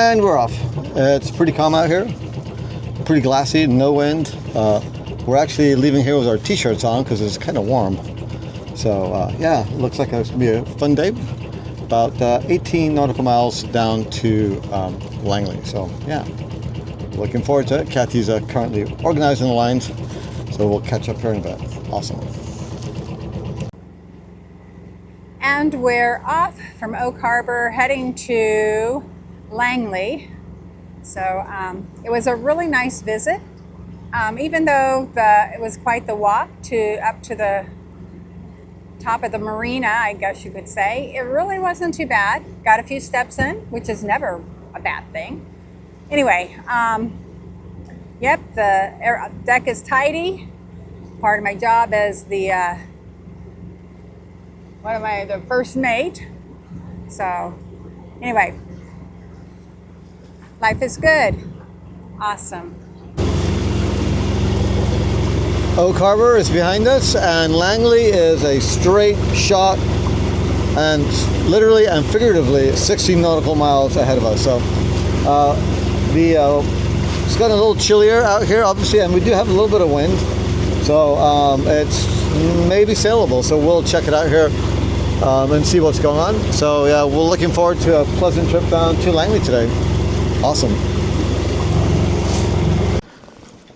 And we're off. It's pretty calm out here, pretty glassy, no wind. We're actually leaving here with our t-shirts on because it's kind of warm. So yeah, looks like it's gonna be a fun day. About 18 nautical miles down to Langley. So yeah, looking forward to it. Kathy's currently organizing the lines, so we'll catch up here in a bit. Awesome. And we're off from Oak Harbor heading to Langley. So it was a really nice visit. Even though it was quite the walk up to the top of the marina, I guess you could say, it really wasn't too bad. Got a few steps in, which is never a bad thing. Anyway, yep, the deck is tidy. Part of my job as the the first mate. So anyway, life is good. Awesome. Oak Harbor is behind us, and Langley is a straight shot and literally and figuratively 60 nautical miles ahead of us. So it's gotten a little chillier out here, obviously, and we do have a little bit of wind. So it's maybe sailable. So we'll check it out here and see what's going on. So yeah, we're looking forward to a pleasant trip down to Langley today. Awesome.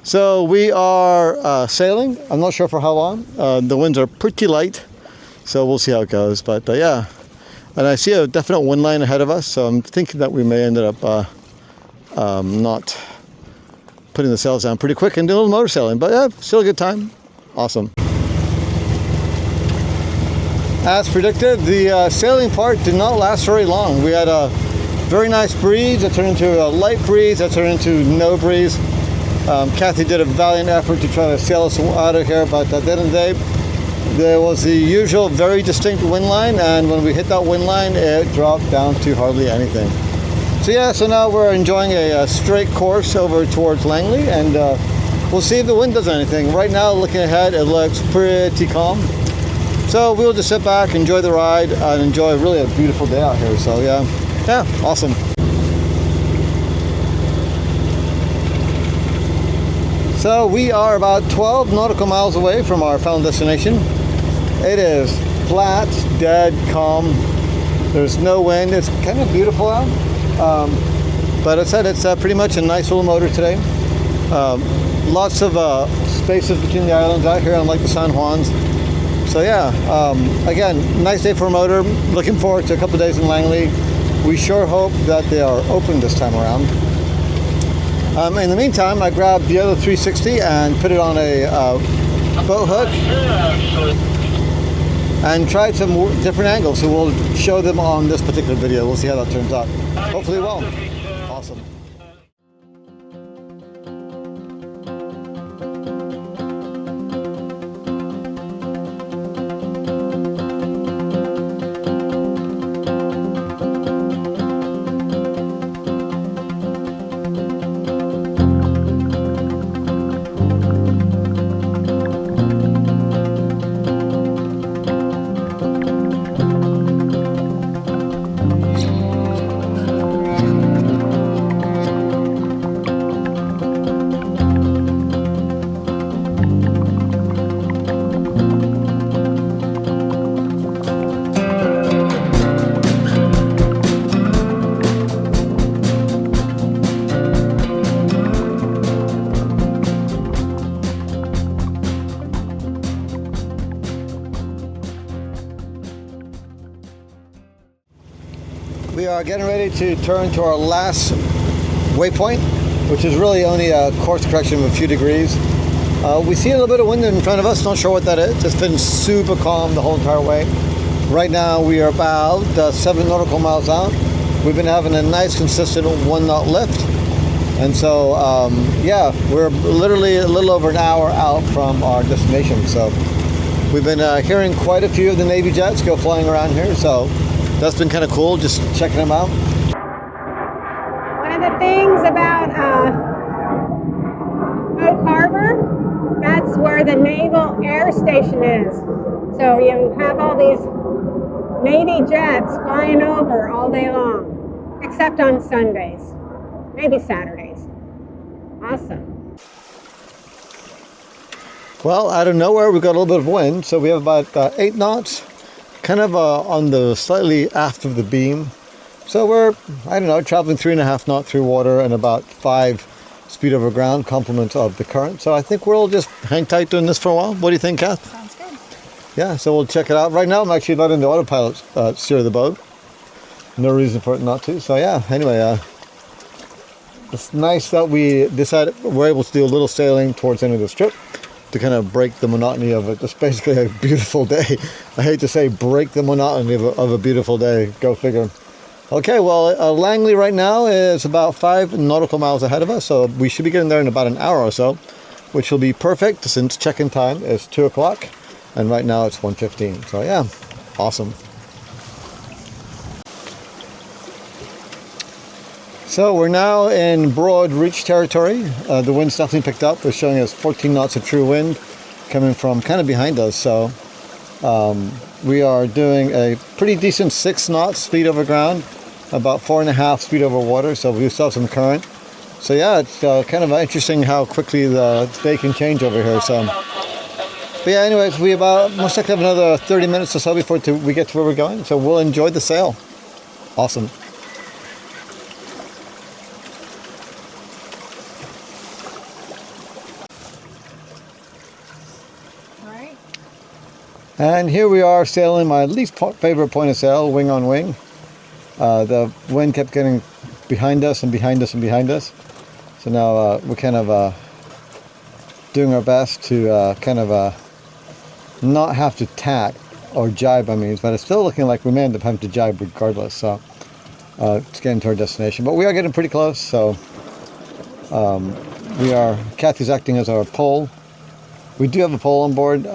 So we are sailing. I'm not sure for how long. The winds are pretty light, so we'll see how it goes. But yeah, and I see a definite wind line ahead of us, so I'm thinking that we may end up not putting the sails down pretty quick and do a little motor sailing. But yeah, still a good time. Awesome. As predicted, the sailing part did not last very long. We had a very nice breeze that turned into a light breeze that turned into no breeze. Kathy did a valiant effort to try to sail us out of here, but at the end of the day, there was the usual very distinct wind line, and when we hit that wind line, it dropped down to hardly anything. So yeah, so now we're enjoying a straight course over towards Langley, and we'll see if the wind does anything. Right now, looking ahead, it looks pretty calm. So we'll just sit back, enjoy the ride, and enjoy really a beautiful day out here. So yeah, awesome. So we are about 12 nautical miles away from our final destination. It is flat, dead, calm. There's no wind. It's kind of beautiful out. But as I said, it's pretty much a nice little motor today. Lots of spaces between the islands out here, unlike the San Juans. So yeah, again, nice day for a motor. Looking forward to a couple of days in Langley. We sure hope that they are open this time around. In the meantime, I grabbed the other 360 and put it on a boat hook and tried some different angles. So we'll show them on this particular video. We'll see how that turns out. Hopefully well. Awesome. We are getting ready to turn to our last waypoint, which is really only a course correction of a few degrees. We see a little bit of wind in front of us, not sure what that is. It's been super calm the whole entire way. Right now we are about 7 nautical miles out. We've been having a nice consistent 1 knot lift. And so, yeah, we're literally a little over an hour out from our destination. So we've been hearing quite a few of the Navy jets go flying around here. So that's been kind of cool, just checking them out. One of the things about Oak Harbor, that's where the Naval Air Station is. So you have all these Navy jets flying over all day long, except on Sundays. maybe Saturdays. Awesome. Well, out of nowhere, we got a little bit of wind, so we have about 8 knots, kind of on the slightly aft of the beam. So we're, I don't know, traveling 3.5 knots through water and about 5 speed over ground, complement of the current. So I think we'll just hang tight doing this for a while. What do you think, Kath? Sounds good. Yeah, so we'll check it out. Right now, I'm actually letting the autopilot steer the boat. No reason for it not to. So yeah, anyway, it's nice that we're able to do a little sailing towards the end of this trip to kind of break the monotony of it. It's basically a beautiful day. I hate to say break the monotony of a beautiful day. Go figure. Okay, well, Langley right now is about 5 nautical miles ahead of us, so we should be getting there in about an hour or so, which will be perfect since check-in time is 2 o'clock, and right now it's 1:15. So yeah, awesome. So we're now in broad reach territory. The wind's definitely picked up. It's showing us 14 knots of true wind coming from kind of behind us. So we are doing a pretty decent 6 knots speed over ground, about 4.5 speed over water. So we still have some current. So yeah, it's kind of interesting how quickly the day can change over here. So, but yeah, anyways, we most likely have another 30 minutes or so before we get to where we're going. So we'll enjoy the sail. Awesome. And here we are sailing my least favorite point of sail, wing on wing. The wind kept getting behind us and behind us and behind us. So now we're kind of doing our best to not have to tack or jibe, I mean, but it's still looking like we may end up having to jibe regardless. So it's getting to our destination. But we are getting pretty close, so Kathy's acting as our pole. We do have a pole on board.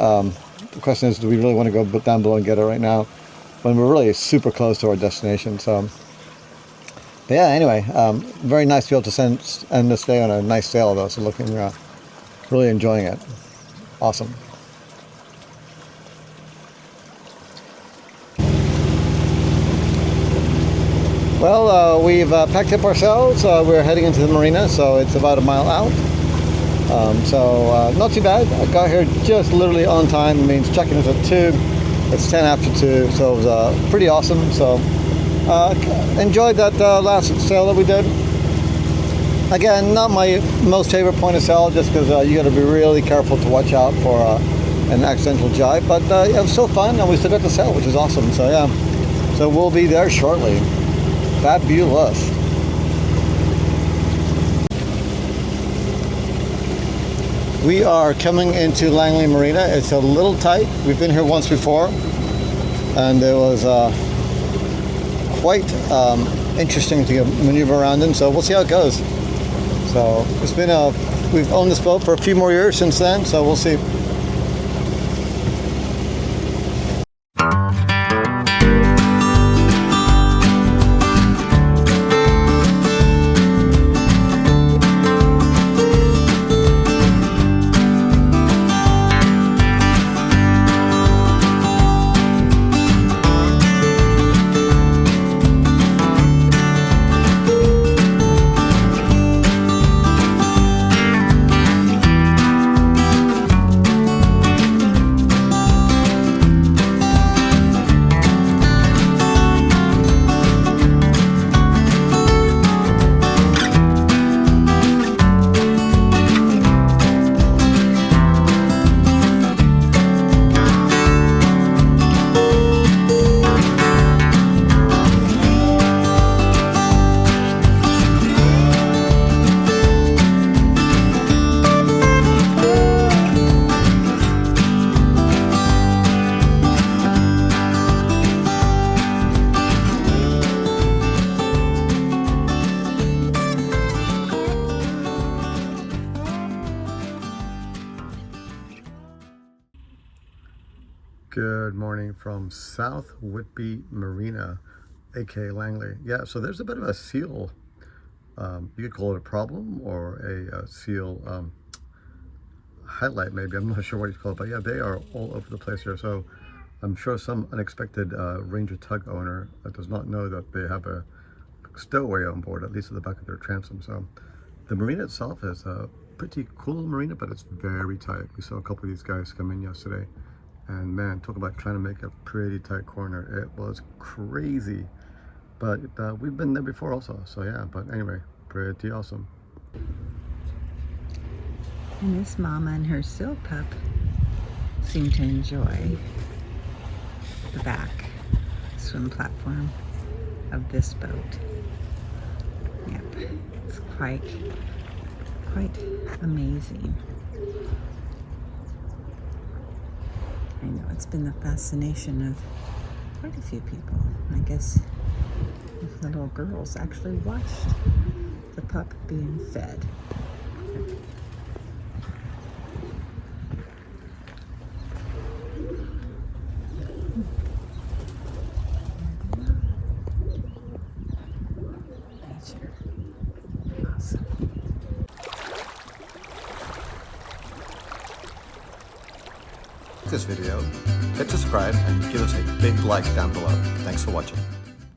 The question is, do we really want to go down below and get it right now when we're really super close to our destination? So, but yeah, anyway, very nice to be able to end this day on a nice sail though. So looking, really enjoying it. Awesome. Well, we've packed up ourselves. We're heading into the marina, so it's about a mile out. Not too bad. I got here just literally on time. It means check-in is at 2. It's 10 after 2, so it was pretty awesome. So enjoyed that last sail that we did. Again, not my most favorite point of sail, just because you got to be really careful to watch out for an accidental jibe. But it was still fun, and we still got to sail, which is awesome. So yeah, so we'll be there shortly. Fabulous. We are coming into Langley Marina. It's a little tight. We've been here once before, and it was quite interesting to maneuver around in. So we'll see how it goes. So it's been we've owned this boat for a few more years since then. So we'll see. Good morning from South Whidbey Marina, aka Langley. Yeah, so there's a bit of a seal. You could call it a problem or a seal highlight, maybe. I'm not sure what you call it, but yeah, they are all over the place here. So I'm sure some unexpected Ranger tug owner that does not know that they have a stowaway on board, at least at the back of their transom. So the marina itself is a pretty cool marina, but it's very tight. We saw a couple of these guys come in yesterday, and man, talk about trying to make a pretty tight corner. It was crazy, but we've been there before also. So yeah, but anyway, pretty awesome. And this mama and her seal pup seem to enjoy the back swim platform of this boat. Yep, it's quite amazing. I know it's been the fascination of quite a few people. I guess the little girls actually watched the pup being fed. This video, hit subscribe and give us a big like down below. Thanks for watching.